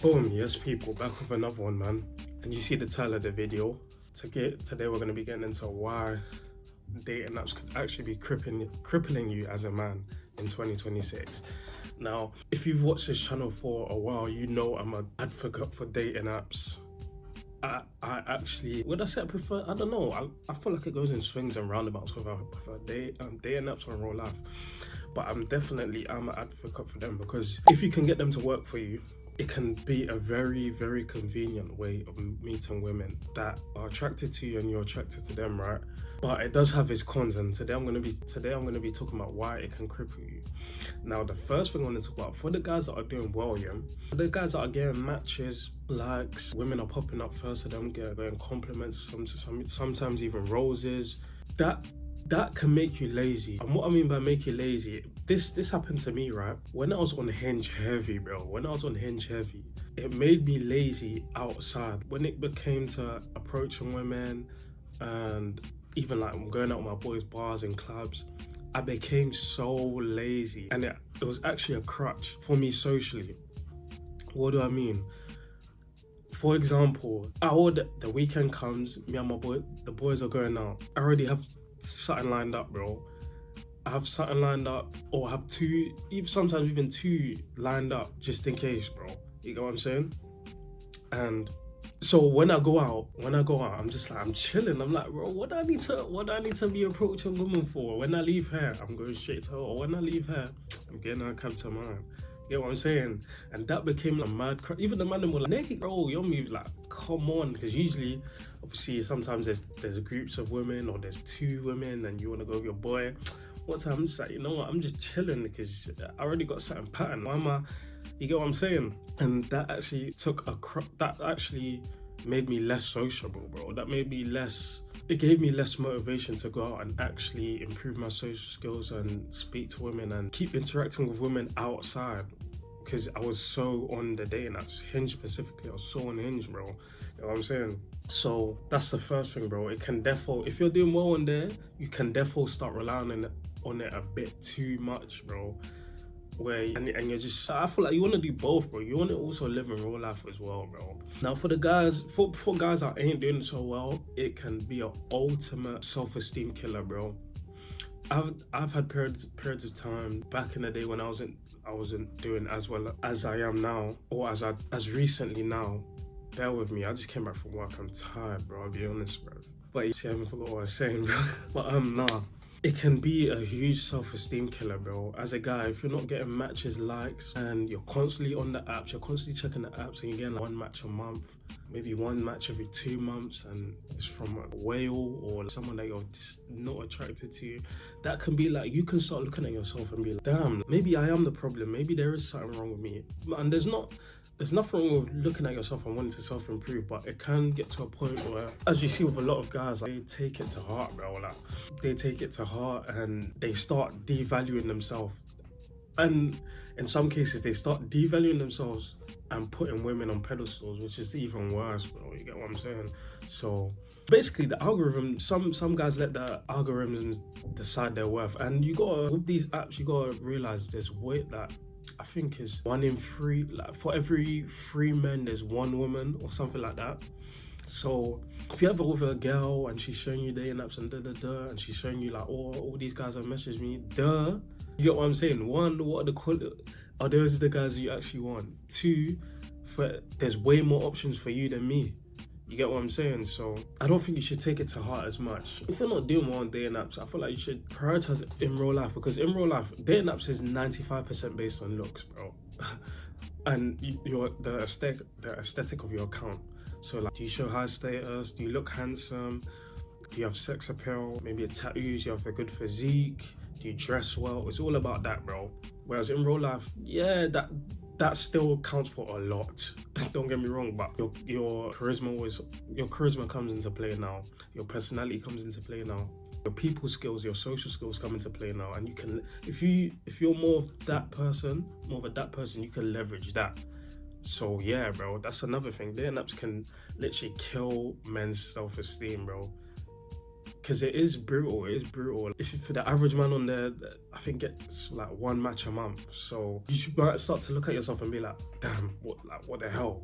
Boom, yes people, back with another one, man. And you see the title of the video. Today we're going to be getting into why dating apps could actually be crippling you as a man in 2026. Now, if you've watched this channel for a while, you know I'm an advocate for dating apps. I actually, would I say I prefer, I don't know, I feel like it goes in swings and roundabouts whether I prefer dating apps or real life. But I'm an advocate for them because if you can get them to work for you, it can be a very, very convenient way of meeting women that are attracted to you and you're attracted to them, right? But it does have its cons, and today I'm gonna be talking about why it can cripple you. Now, the first thing I want to talk about for the guys that are doing well, yeah, for the guys that are getting matches, likes, women are popping up first of them, getting compliments, sometimes even roses. That can make you lazy. And what I mean by make you lazy, this happened to me, right? When I was on Hinge heavy, bro. It made me lazy outside. When it became to approaching women and even like going out with my boys' bars and clubs, I became so lazy. And it was actually a crutch for me socially. What do I mean? For example, the weekend comes, me and the boys are going out. I already have something lined up, bro. I have something lined up, or I have sometimes even two lined up just in case, bro. You get what I'm saying? And so when I go out, I'm just like, I'm chilling. I'm like, bro, what do I need to be approaching women for? When I leave here, I'm going straight to her. Or when I leave here, I'm getting her come to mine. You know what I'm saying? And that became a mad crap. Even the man were like, "Naked, bro, you're me." Like, come on, because usually, obviously, sometimes there's groups of women or there's two women, and you want to go with your boy. One time, I'm just like, you know what? I'm just chilling because I already got certain pattern. Why am I? You get what I'm saying? And that actually that actually made me less sociable, bro. It gave me less motivation to go out and actually improve my social skills and speak to women and keep interacting with women outside, because I was so on the dating apps. Hinge specifically, I was so on Hinge, bro. You know what I'm saying? So that's the first thing, bro. It can defo, if you're doing well on there, you can defo start relying on it a bit too much, bro. And you're just, I feel like you want to do both, bro. You want to also live in real life as well, bro. Now for the guys, for guys that ain't doing so well, it can be an ultimate self-esteem killer, bro. I've had periods of time back in the day when I wasn't doing as well as I am now, or as recently now. Bear with me, I just came back from work. I'm tired, bro. I'll be honest, bro. But you see, I haven't forgot what I was saying, bro. But nah. It can be a huge self-esteem killer, bro. As a guy, if you're not getting matches, likes, and you're constantly on the apps, you're constantly checking the apps, and you're getting like one match a month, maybe one match every 2 months, and it's from a whale or someone that you're just not attracted to, that can be like, you can start looking at yourself and be like, damn, maybe I am the problem. Maybe there is something wrong with me. And there's nothing wrong with looking at yourself and wanting to self-improve, but it can get to a point where, as you see with a lot of guys, like, they take it to heart, bro. Like, they take it to heart and they start devaluing themselves. And in some cases, they start devaluing themselves and putting women on pedestals, which is even worse, bro. You get what I'm saying? So basically, the algorithm, some guys let the algorithms decide their worth. And with these apps, you gotta realize there's weight that I think is 1 in 3, like for every 3 men there's 1 woman or something like that. So if you're ever with a girl and she's showing you dating apps and and she's showing you like, oh, all these guys have messaged me, you get what I'm saying? 1, what are the quality? Are those the guys you actually want? 2, there's way more options for you than me. You get what I'm saying? So I don't think you should take it to heart as much. If you're not doing well on dating apps, I feel like you should prioritize it in real life, because in real life, dating apps is 95% based on looks, bro. And the aesthetic of your account. So like, do you show high status? Do you look handsome? Do you have sex appeal? Maybe tattoos? You have a good physique? Do you dress well? It's all about that, bro. Whereas in real life, yeah, that still counts for a lot. Don't get me wrong, but your charisma comes into play now. Your personality comes into play now. Your people skills, your social skills come into play now. And you can, if you're more of a that person, you can leverage that. So yeah, bro, that's another thing. Dating apps can literally kill men's self-esteem, bro. because it is brutal. It is brutal. If for the average man on there, I think gets like one match a month. So you should might start to look at yourself and be like, damn, what the hell,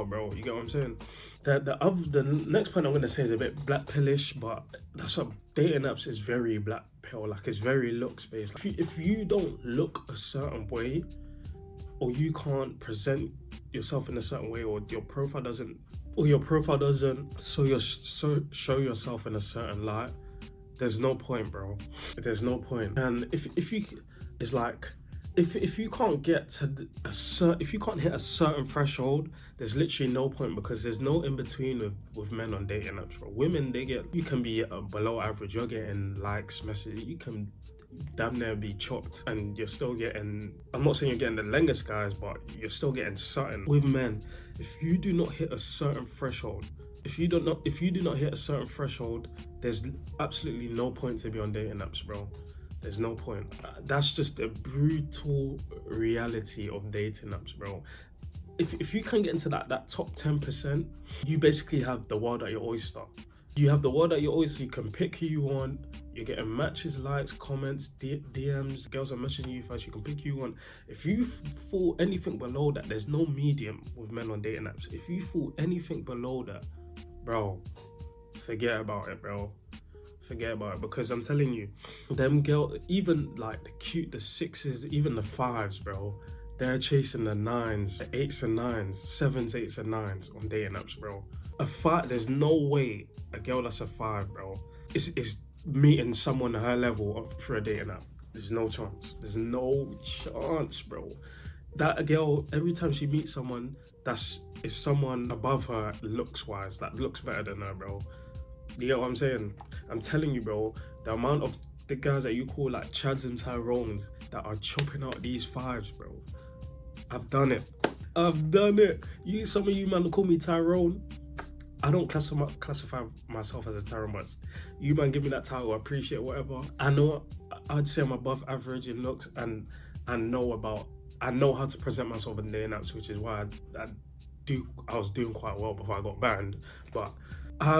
bro? You get what I'm saying? The next point I'm gonna say is a bit black pillish, but that's what dating apps is very black pill. Like it's very looks based. If you don't look a certain way, or you can't present yourself in a certain way, or your profile doesn't show yourself in a certain light, there's no point, bro. There's no point. And if you it's like if you can't get to if you can't hit a certain threshold, there's literally no point, because there's no in between with men on dating apps, bro. Women, you can be below average, you're getting likes, messages, you can damn near be chopped and you're still getting, I'm not saying you're getting the longest guys, but you're still getting something. With men, if you do not hit a certain threshold, if you do not hit a certain threshold, there's absolutely no point to be on dating apps, bro. There's no point. That's just a brutal reality of dating apps, bro. If you can get into that top 10%, you basically have the world at your oyster. You have the world at your oyster. You can pick who you want. You're getting matches, likes, comments, DMs. Girls are messaging you first. You can pick who you want. If you fall anything below that, there's no medium with men on dating apps. If you fall anything below that, bro, forget about it, bro. Forget about it, because I'm telling you, them girls, even like the 6s, even the 5s, bro, they're chasing the 9s, the 8s and 9s, 7s, 8s and 9s on dating apps, bro. A 5, there's no way a girl that's a 5, bro, is meeting someone at her level for a dating app. There's no chance. There's no chance, bro. That girl, every time she meets someone, is someone above her looks-wise, that looks better than her, bro. You get what I'm saying? I'm telling you, bro, the amount of the guys that you call like Chads and Tyrones that are chopping out these 5s, bro. I've done it. Some of you man call me Tyrone. I don't classify myself as a Tyrone, but you man give me that title, I appreciate whatever. I know I'd say I'm above average in looks, and I know how to present myself in dating apps, which is why I was doing quite well before I got banned. But I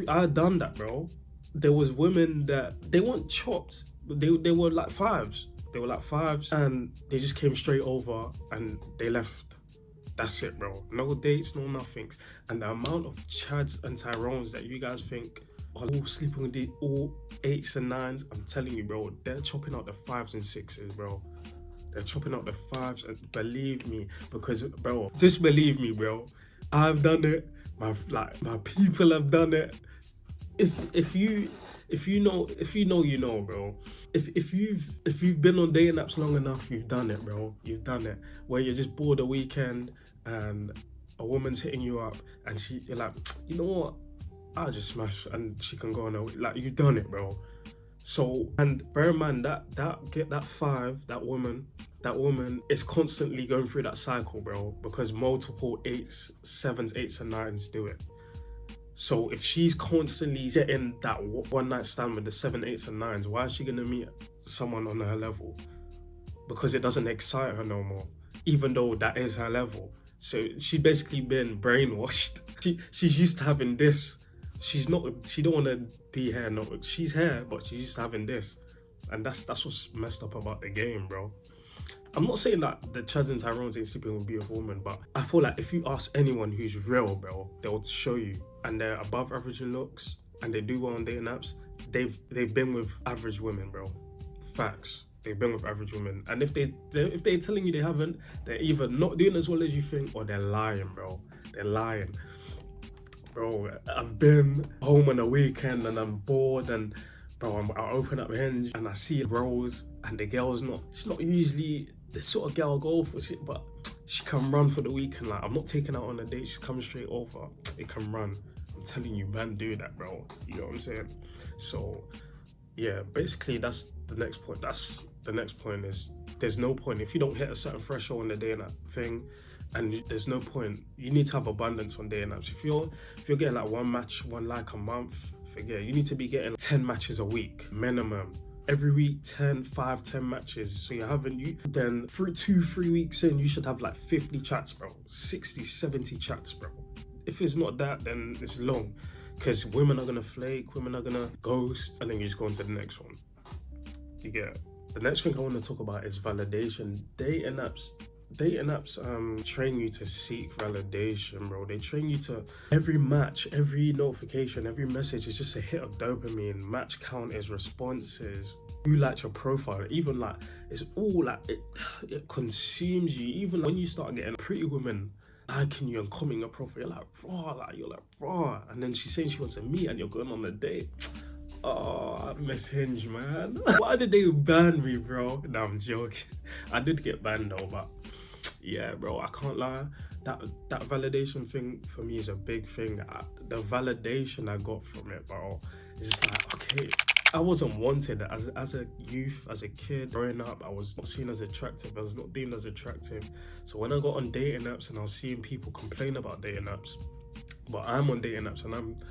had done that, bro. There was women that they weren't chopped. They were like 5s. They were like 5s, and they just came straight over and they left. That's it, bro. No dates, no nothing. And the amount of Chads and Tyrones that you guys think are all sleeping with all 8s and 9s, I'm telling you, bro, they're chopping out the 5s and 6s, bro. They're chopping out the 5s, and believe me, because, bro, just believe me, bro. I've done it. My people have done it. If you know, you know, bro. If you've been on dating apps long enough, you've done it, bro. You've done it. Where you're just bored a weekend and a woman's hitting you up and you're like, you know what? I'll just smash, and she can go on her way. Like, you've done it, bro. So, and bear in mind that 5, that woman is constantly going through that cycle, bro, because multiple 8s, 7s, 8s and 9s do it. So if she's constantly getting that one night stand with the 7, 8s and 9s, why is she gonna meet someone on her level? Because it doesn't excite her no more, even though that is her level. So she's basically been brainwashed. She's used to having this. She don't want to be here, no. She's here, but she's used to having this. And that's what's messed up about the game, bro. I'm not saying that the Chads and Tyrones ain't sleeping with beautiful women, but I feel like if you ask anyone who's real, bro, they'll show you. And they're above average in looks, and they do well on dating apps. They've been with average women, bro. Facts. They've been with average women. And if they're telling you they haven't, they're either not doing as well as you think, or they're lying, bro. They're lying. Bro, I've been home on a weekend and I'm bored, and bro, I open up Hinge and I see roles, and the girl's she's not usually the sort of girl I'll go for shit, but she can run for the weekend. Like, I'm not taking her on a date, she comes straight over. It can run. I'm telling you, man, do that, bro. You know what I'm saying? So, yeah, basically that's the next point. The next point is there's no point if you don't hit a certain threshold in the dating app thing. And there's no point. You need to have abundance on dating apps. If you're getting like one match, one like a month, forget. You need to be getting 10 matches a week minimum. Every week, 10 matches. So you're having then through 2-3 weeks in, you should have like 50 chats, bro. 60, 70 chats, bro. If it's not that, then it's long. Because women are gonna flake, women are gonna ghost, and then you just go on to the next one. You get it? The next thing I want to talk about is validation. Dating apps train you to seek validation, bro. They train you to, every match, every notification, every message is just a hit of dopamine. Match count is responses. Who likes your profile? Even like, it's all like, it consumes you. Even when you start getting pretty women liking you and commenting your profile, you're like, raw. And then she's saying she wants to meet and you're going on a date. Oh, I miss Hinge, man. Why did they ban me, bro? No, I'm joking. I did get banned though, but yeah, bro, I can't lie. That validation thing for me is a big thing. The validation I got from it, bro, is just like, okay, I wasn't wanted as a youth, as a kid growing up. I was not seen as attractive. I was not deemed as attractive. So when I got on dating apps and I was seeing people complain about dating apps, but I'm on dating apps and